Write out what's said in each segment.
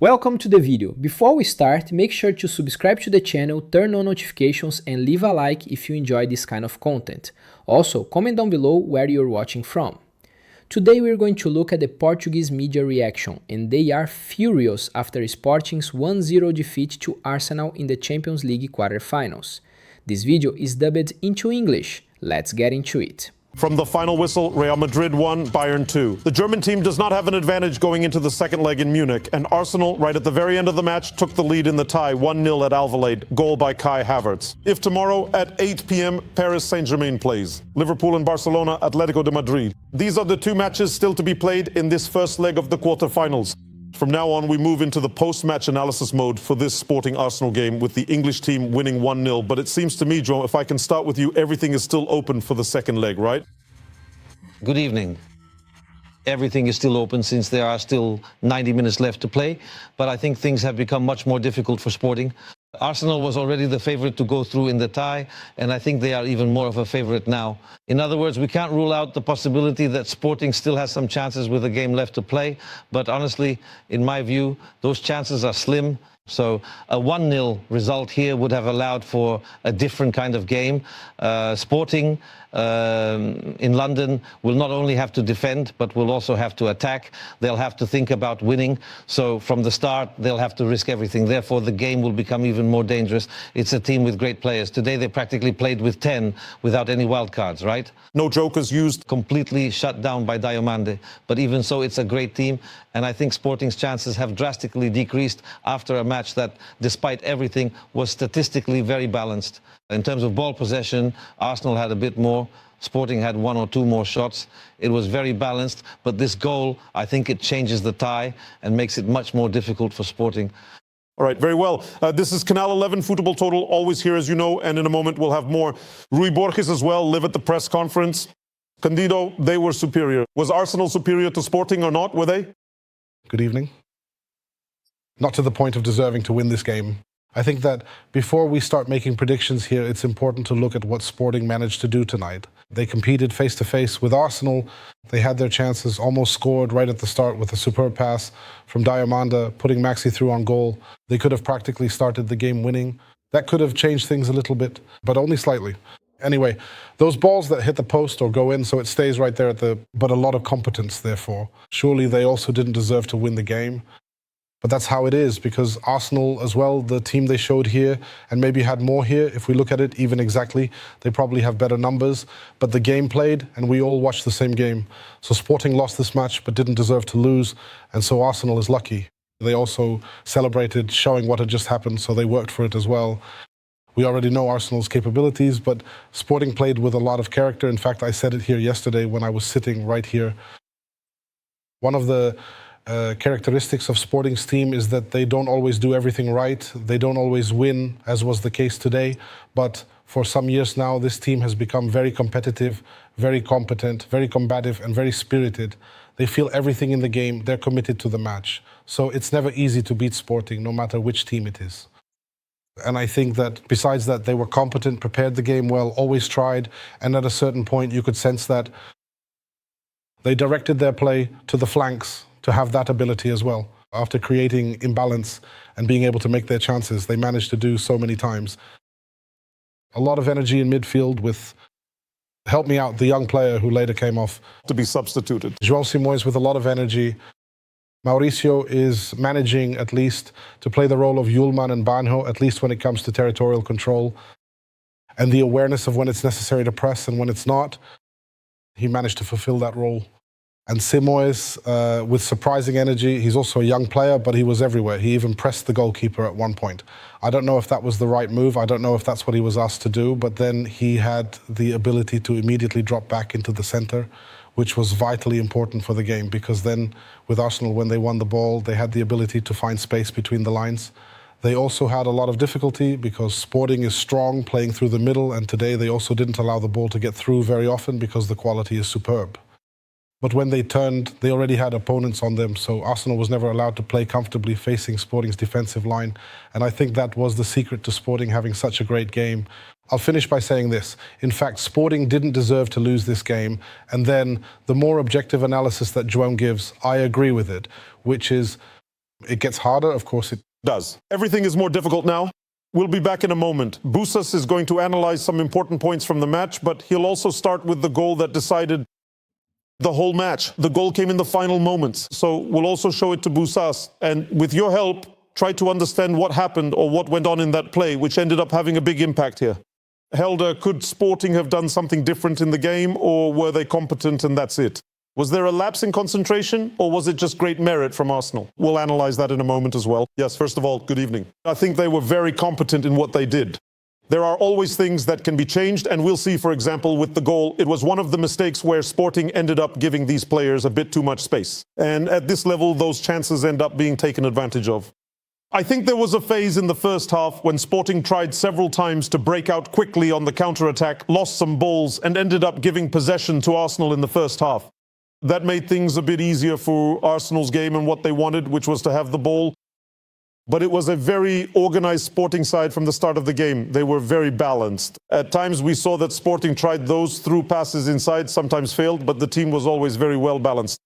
Welcome to the video. Before we start, make sure to subscribe to the channel, turn on notifications and leave a like if you enjoy this kind of content. Also, comment down below where you're watching from. Today we're going to look at the Portuguese media reaction, and they are furious after Sporting's 1-0 defeat to Arsenal in the Champions League quarterfinals. This video is dubbed into English. Let's get into it. From the final whistle, Real Madrid 1, Bayern 2. The German team does not have an advantage going into the second leg in Munich, and Arsenal, right at the very end of the match, took the lead in the tie 1-0 at Alvalade, goal by Kai Havertz. If tomorrow at 8 p.m. Paris Saint-Germain plays, Liverpool and Barcelona, Atletico de Madrid. These are the two matches still to be played in this first leg of the quarterfinals. From now on, we move into the post-match analysis mode for this Sporting Arsenal game with the English team winning 1-0. But it seems to me, Joe, if I can start with you, everything is still open for the second leg, right? Good evening. Everything is still open since there are still 90 minutes left to play. But I think things have become much more difficult for Sporting. Arsenal was already the favourite to go through in the tie, and I think they are even more of a favourite now. In other words, we can't rule out the possibility that Sporting still has some chances with a game left to play, but honestly, in my view, those chances are slim. So a 1-0 result here would have allowed for a different kind of game. Sporting in London will not only have to defend, but will also have to attack. They'll have to think about winning. So from the start, they'll have to risk everything. Therefore, the game will become even more dangerous. It's a team with great players. Today, they practically played with 10 without any wild cards, right? No jokers used. Completely shut down by Diomande. But even so, it's a great team. And I think Sporting's chances have drastically decreased after a match that, despite everything, was statistically very balanced. In terms of ball possession, Arsenal had a bit more. Sporting had one or two more shots. It was very balanced. But this goal, I think it changes the tie and makes it much more difficult for Sporting. All right, very well. This is Canal 11 Football Total, always here, as you know. And in a moment, we'll have more. Rui Borges as well, live at the press conference. Candido, they were superior. Was Arsenal superior to Sporting or not? Were they? Good evening. Not to the point of deserving to win this game. I think that before we start making predictions here, it's important to look at what Sporting managed to do tonight. They competed face-to-face with Arsenal. They had their chances, almost scored right at the start with a superb pass from Diomande, putting Maxi through on goal. They could have practically started the game winning. That could have changed things a little bit, but only slightly. Anyway, those balls that hit the post or go in, so it stays right there but a lot of competence, therefore. Surely they also didn't deserve to win the game. But that's how it is, because Arsenal as well, the team they showed here, and maybe had more here, if we look at it even exactly, they probably have better numbers. But the game played, and we all watched the same game. So Sporting lost this match, but didn't deserve to lose, and so Arsenal is lucky. They also celebrated showing what had just happened, so they worked for it as well. We already know Arsenal's capabilities, but Sporting played with a lot of character. In fact, I said it here yesterday when I was sitting right here. One of the characteristics of Sporting's team is that they don't always do everything right. They don't always win, as was the case today. But for some years now, this team has become very competitive, very competent, very combative, and very spirited. They feel everything in the game. They're committed to the match. So it's never easy to beat Sporting, no matter which team it is. And I think that besides that, they were competent, prepared the game well, always tried. And at a certain point, you could sense that they directed their play to the flanks, to have that ability as well. After creating imbalance and being able to make their chances, they managed to do so many times. A lot of energy in midfield with, help me out, the young player who later came off. To be substituted. João Simões with a lot of energy. Mauricio is managing at least to play the role of Yulman and Banho, at least when it comes to territorial control. And the awareness of when it's necessary to press and when it's not. He managed to fulfill that role. And Simões, with surprising energy, he's also a young player, but he was everywhere. He even pressed the goalkeeper at one point. I don't know if that was the right move. I don't know if that's what he was asked to do, but then he had the ability to immediately drop back into the center, which was vitally important for the game, because then with Arsenal, when they won the ball, they had the ability to find space between the lines. They also had a lot of difficulty because Sporting is strong, playing through the middle, and today they also didn't allow the ball to get through very often because the quality is superb. But when they turned, they already had opponents on them, so Arsenal was never allowed to play comfortably facing Sporting's defensive line. And I think that was the secret to Sporting having such a great game. I'll finish by saying this. In fact, Sporting didn't deserve to lose this game. And then the more objective analysis that João gives, I agree with it, which is It gets harder, of course it does. Everything is more difficult now. We'll be back in a moment. Busas is going to analyze some important points from the match, but he'll also start with the goal that decided the whole match. The goal came in the final moments, so we'll also show it to Busas. And with your help, try to understand what happened or what went on in that play, which ended up having a big impact here. Helder, could Sporting have done something different in the game, or were they competent and that's it? Was there a lapse in concentration, or was it just great merit from Arsenal? We'll analyze that in a moment as well. Yes, first of all, good evening. I think they were very competent in what they did. There are always things that can be changed, and we'll see, for example, with the goal, it was one of the mistakes where Sporting ended up giving these players a bit too much space. And at this level, those chances end up being taken advantage of. I think there was a phase in the first half when Sporting tried several times to break out quickly on the counter-attack, lost some balls, and ended up giving possession to Arsenal in the first half. That made things a bit easier for Arsenal's game and what they wanted, which was to have the ball. But it was a very organized Sporting side from the start of the game. They were very balanced. At times we saw that Sporting tried those through passes inside, sometimes failed, but the team was always very well balanced.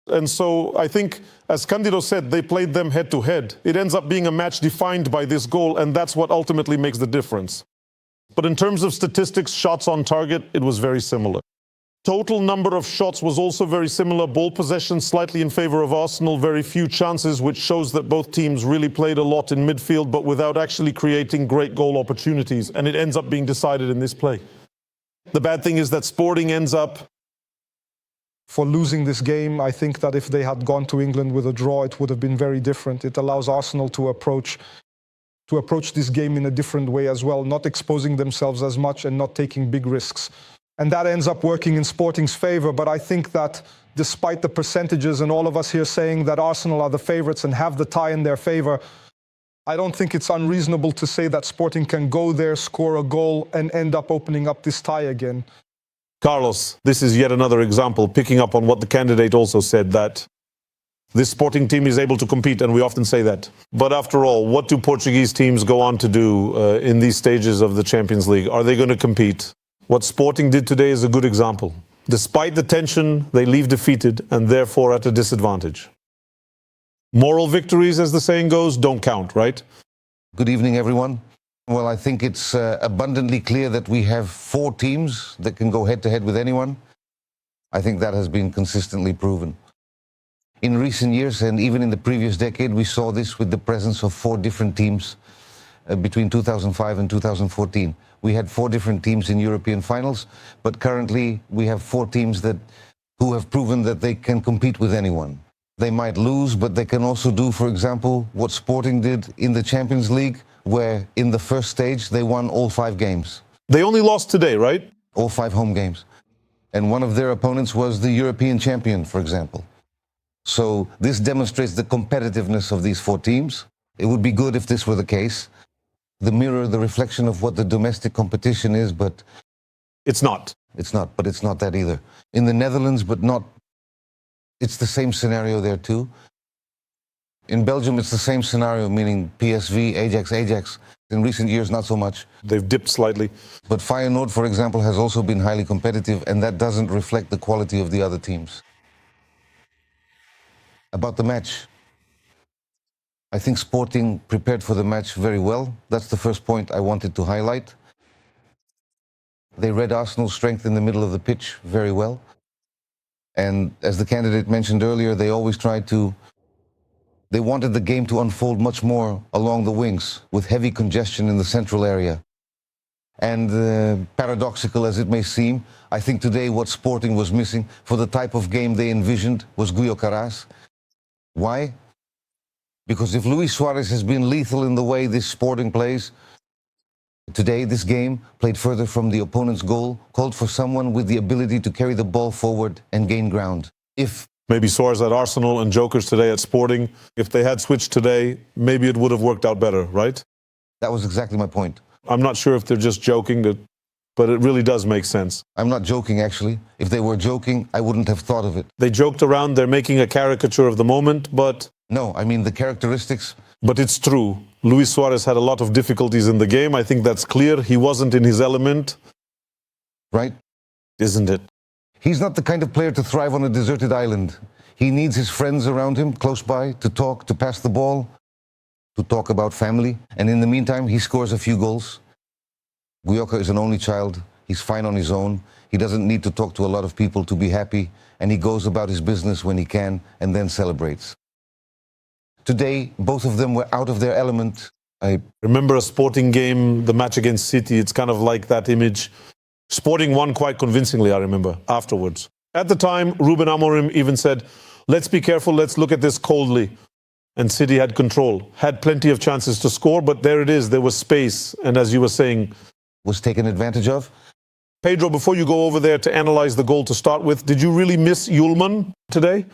And so I think, as Candido said, they played them head to head. It ends up being a match defined by this goal, and that's what ultimately makes the difference. But in terms of statistics, shots on target, it was very similar. Total number of shots was also very similar. Ball possession slightly in favor of Arsenal, very few chances, which shows that both teams really played a lot in midfield, but without actually creating great goal opportunities. And it ends up being decided in this play. The bad thing is that Sporting ends up for losing this game. I think that if they had gone to England with a draw, it would have been very different. It allows Arsenal to approach this game in a different way as well, not exposing themselves as much and not taking big risks. And that ends up working in Sporting's favor. But I think that despite the percentages and all of us here saying that Arsenal are the favorites and have the tie in their favor, I don't think it's unreasonable to say that Sporting can go there, score a goal, and end up opening up this tie again. Carlos, this is yet another example, picking up on what the candidate also said, that this Sporting team is able to compete, and we often say that. But after all, what do Portuguese teams go on to do in these stages of the Champions League? Are they going to compete? What Sporting did today is a good example. Despite the tension, they leave defeated and therefore at a disadvantage. Moral victories, as the saying goes, don't count, right? Good evening, everyone. Well, I think it's abundantly clear that we have 4 teams that can go head-to-head with anyone. I think that has been consistently proven. In recent years, and even in the previous decade, we saw this with the presence of 4 different teams between 2005 and 2014. We had 4 different teams in European finals, but currently we have 4 teams who have proven that they can compete with anyone. They might lose, but they can also do, for example, what Sporting did in the Champions League, where in the first stage they won all 5 games. They only lost today, right? All 5 home games. And one of their opponents was the European champion, for example. So this demonstrates the competitiveness of these 4 teams. It would be good if this were the case. The mirror, the reflection of what the domestic competition is, but it's not. It's not, but it's not that either. In the Netherlands, but not, it's the same scenario there too. In Belgium, it's the same scenario, meaning PSV, Ajax. In recent years, not so much. They've dipped slightly. But Feyenoord, for example, has also been highly competitive, and that doesn't reflect the quality of the other teams. About the match. I think Sporting prepared for the match very well. That's the first point I wanted to highlight. They read Arsenal's strength in the middle of the pitch very well. And as the candidate mentioned earlier, they wanted the game to unfold much more along the wings, with heavy congestion in the central area. And paradoxical as it may seem, I think today what Sporting was missing for the type of game they envisioned was Guyot Caras. Why? Because if Luis Suarez has been lethal in the way this Sporting plays, today this game, played further from the opponent's goal, called for someone with the ability to carry the ball forward and gain ground. If maybe Suarez at Arsenal and Jokers today at Sporting, if they had switched today, maybe it would have worked out better, right? That was exactly my point. I'm not sure if they're just joking, but it really does make sense. I'm not joking, actually. If they were joking, I wouldn't have thought of it. They joked around, they're making a caricature of the moment, but... No, I mean the characteristics. But it's true. Luis Suarez had a lot of difficulties in the game. I think that's clear. He wasn't in his element. Right? Isn't it? He's not the kind of player to thrive on a deserted island. He needs his friends around him, close by, to talk, to pass the ball, to talk about family. And in the meantime, he scores a few goals. Guyoka is an only child. He's fine on his own. He doesn't need to talk to a lot of people to be happy. And he goes about his business when he can and then celebrates. Today, both of them were out of their element. I remember a Sporting game, the match against City. It's kind of like that image. Sporting won quite convincingly, I remember, afterwards. At the time, Ruben Amorim even said, let's be careful, let's look at this coldly. And City had control, had plenty of chances to score, but there it is, there was space. And as you were saying, was taken advantage of. Pedro, before you go over there to analyze the goal to start with, did you really miss Yulman today?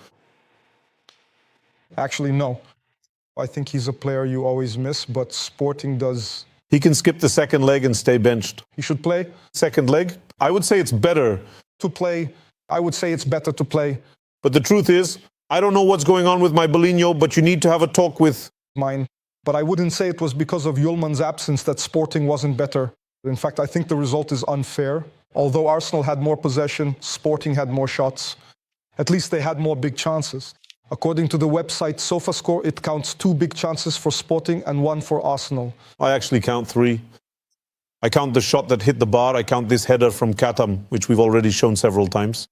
Actually, no. I think he's a player you always miss, but Sporting does. He can skip the second leg and stay benched. He should play. Second leg? I would say it's better to play. I would say it's better to play. But the truth is, I don't know what's going on with my Bolinho, but you need to have a talk with mine. But I wouldn't say it was because of Yulman's absence that Sporting wasn't better. In fact, I think the result is unfair. Although Arsenal had more possession, Sporting had more shots. At least they had more big chances. According to the website SofaScore, it counts 2 big chances for Sporting and 1 for Arsenal. I actually count 3. I count the shot that hit the bar. I count this header from Katam, which we've already shown several times.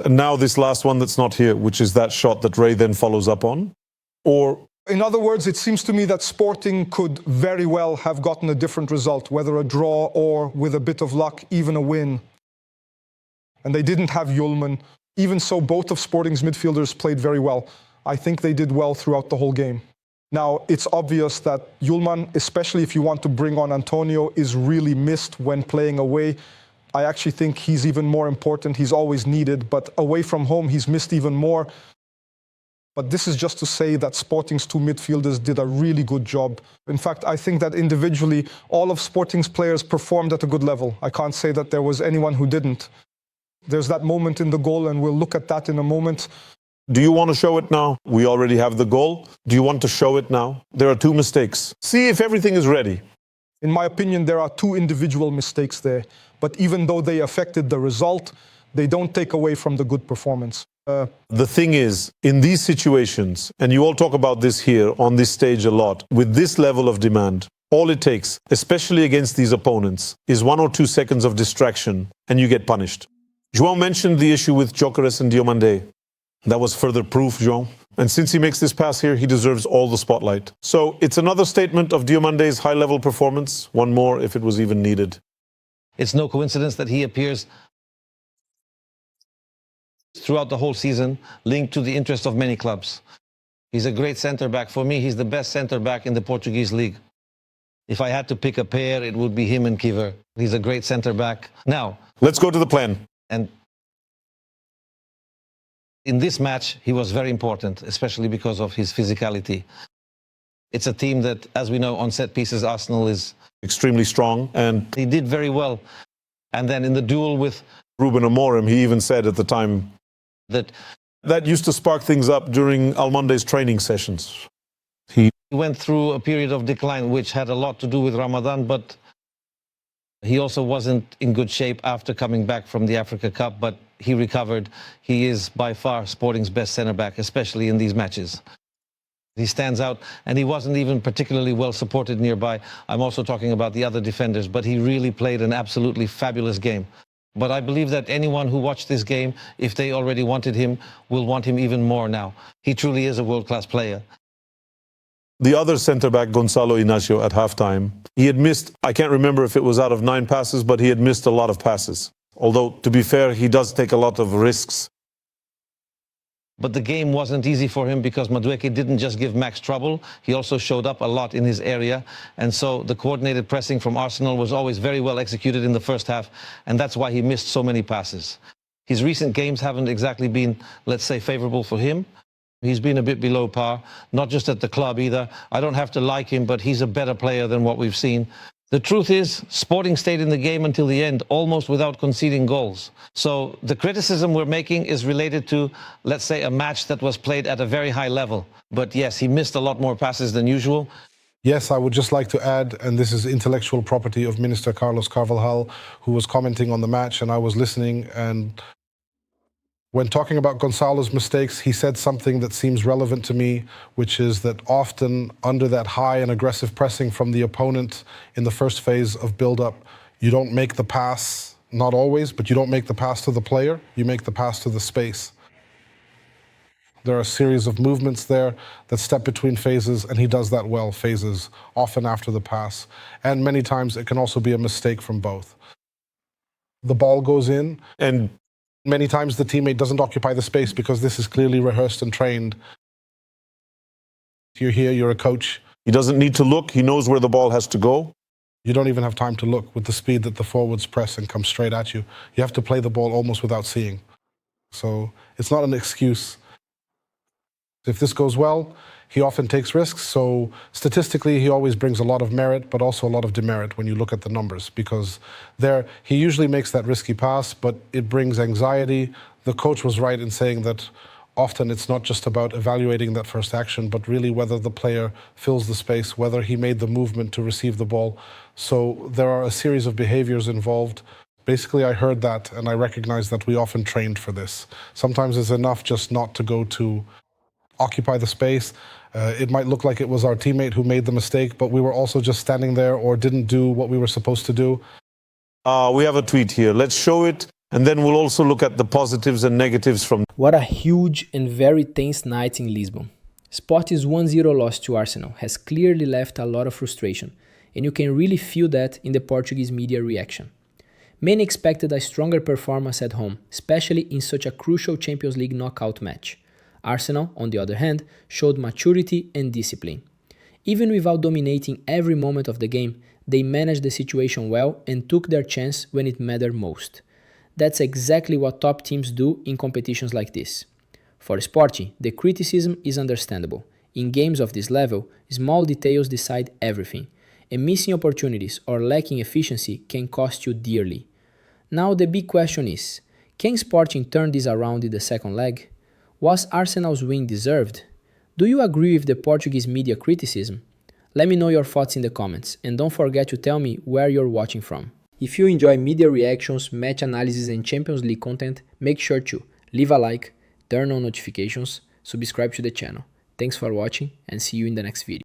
And now this last one that's not here, which is that shot that Ray then follows up on. Or, in other words, it seems to me that Sporting could very well have gotten a different result, whether a draw or, with a bit of luck, even a win. And they didn't have Yulman. Even so, both of Sporting's midfielders played very well. I think they did well throughout the whole game. Now, it's obvious that Yulman, especially if you want to bring on Antonio, is really missed when playing away. I actually think he's even more important. He's always needed, but away from home, he's missed even more. But this is just to say that Sporting's 2 midfielders did a really good job. In fact, I think that individually, all of Sporting's players performed at a good level. I can't say that there was anyone who didn't. There's that moment in the goal, and we'll look at that in a moment. Do you want to show it now? We already have the goal. Do you want to show it now? There are 2 mistakes. See if everything is ready. In my opinion, there are 2 individual mistakes there. But even though they affected the result, they don't take away from the good performance. The thing is, in these situations, and you all talk about this here on this stage a lot, with this level of demand, all it takes, especially against these opponents, is 1 or 2 seconds of distraction, and you get punished. João mentioned the issue with Gyökeres and Diomande. That was further proof, João. And since he makes this pass here, he deserves all the spotlight. So it's another statement of Diomande's high-level performance. One more if it was even needed. It's no coincidence that he appears throughout the whole season, linked to the interest of many clubs. He's a great centre-back. For me, he's the best centre-back in the Portuguese league. If I had to pick a pair, it would be him and Kiver. He's a great centre-back. Now, let's go to the plan. And in this match, he was very important, especially because of his physicality. It's a team that, as we know, on set pieces, Arsenal is extremely strong, and he did very well. And then in the duel with Ruben Amorim, he even said at the time that used to spark things up during Almonde's training sessions. He went through a period of decline, which had a lot to do with Ramadan, but he also wasn't in good shape after coming back from the Africa Cup, but he recovered. He is by far Sporting's best centre-back, especially in these matches. He stands out, and he wasn't even particularly well supported nearby. I'm also talking about the other defenders, but he really played an absolutely fabulous game. But I believe that anyone who watched this game, if they already wanted him, will want him even more now. He truly is a world-class player. The other centre-back, Gonçalo Inácio, at halftime, he had missed, I can't remember if it was out of 9 passes, but he had missed a lot of passes. Although, to be fair, he does take a lot of risks. But the game wasn't easy for him because Madueke didn't just give Max trouble. He also showed up a lot in his area. And so the coordinated pressing from Arsenal was always very well executed in the first half. And that's why he missed so many passes. His recent games haven't exactly been, let's say, favourable for him. He's been a bit below par, not just at the club either. I don't have to like him, but he's a better player than what we've seen. The truth is, Sporting stayed in the game until the end, almost without conceding goals. So the criticism we're making is related to, let's say, a match that was played at a very high level. But yes, he missed a lot more passes than usual. Yes, I would just like to add, and this is intellectual property of Minister Carlos Carvalhal, who was commenting on the match, and I was listening, and When talking about Gonzalo's mistakes, he said something that seems relevant to me, which is that often under that high and aggressive pressing from the opponent in the first phase of build-up, you don't make the pass, not always, but you don't make the pass to the player, you make the pass to the space. There are a series of movements there that step between phases, and he does that well, phases, often after the pass. And many times it can also be a mistake from both. The ball goes in, and many times the teammate doesn't occupy the space because this is clearly rehearsed and trained. You're here, you're a coach. He doesn't need to look. He knows where the ball has to go. You don't even have time to look with the speed that the forwards press and come straight at you. You have to play the ball almost without seeing. So it's not an excuse. If this goes well, he often takes risks. So statistically, he always brings a lot of merit, but also a lot of demerit when you look at the numbers, because there he usually makes that risky pass, but it brings anxiety. The coach was right in saying that often it's not just about evaluating that first action, but really whether the player fills the space, whether he made the movement to receive the ball. So there are a series of behaviors involved. Basically, I heard that, and I recognize that we often trained for this. Sometimes it's enough just not to go to occupy the space. It might look like it was our teammate who made the mistake, but we were also just standing there or didn't do what we were supposed to do. We have a tweet here. Let's show it, and then we'll also look at the positives and negatives from... What a huge and very tense night in Lisbon. Sporting's 1-0 loss to Arsenal has clearly left a lot of frustration, and you can really feel that in the Portuguese media reaction. Many expected a stronger performance at home, especially in such a crucial Champions League knockout match. Arsenal, on the other hand, showed maturity and discipline. Even without dominating every moment of the game, they managed the situation well and took their chance when it mattered most. That's exactly what top teams do in competitions like this. For Sporting, the criticism is understandable. In games of this level, small details decide everything, and missing opportunities or lacking efficiency can cost you dearly. Now the big question is, can Sporting turn this around in the second leg? Was Arsenal's win deserved? Do you agree with the Portuguese media criticism? Let me know your thoughts in the comments, and don't forget to tell me where you're watching from. If you enjoy media reactions, match analysis and Champions League content, make sure to leave a like, turn on notifications, subscribe to the channel. Thanks for watching and see you in the next video.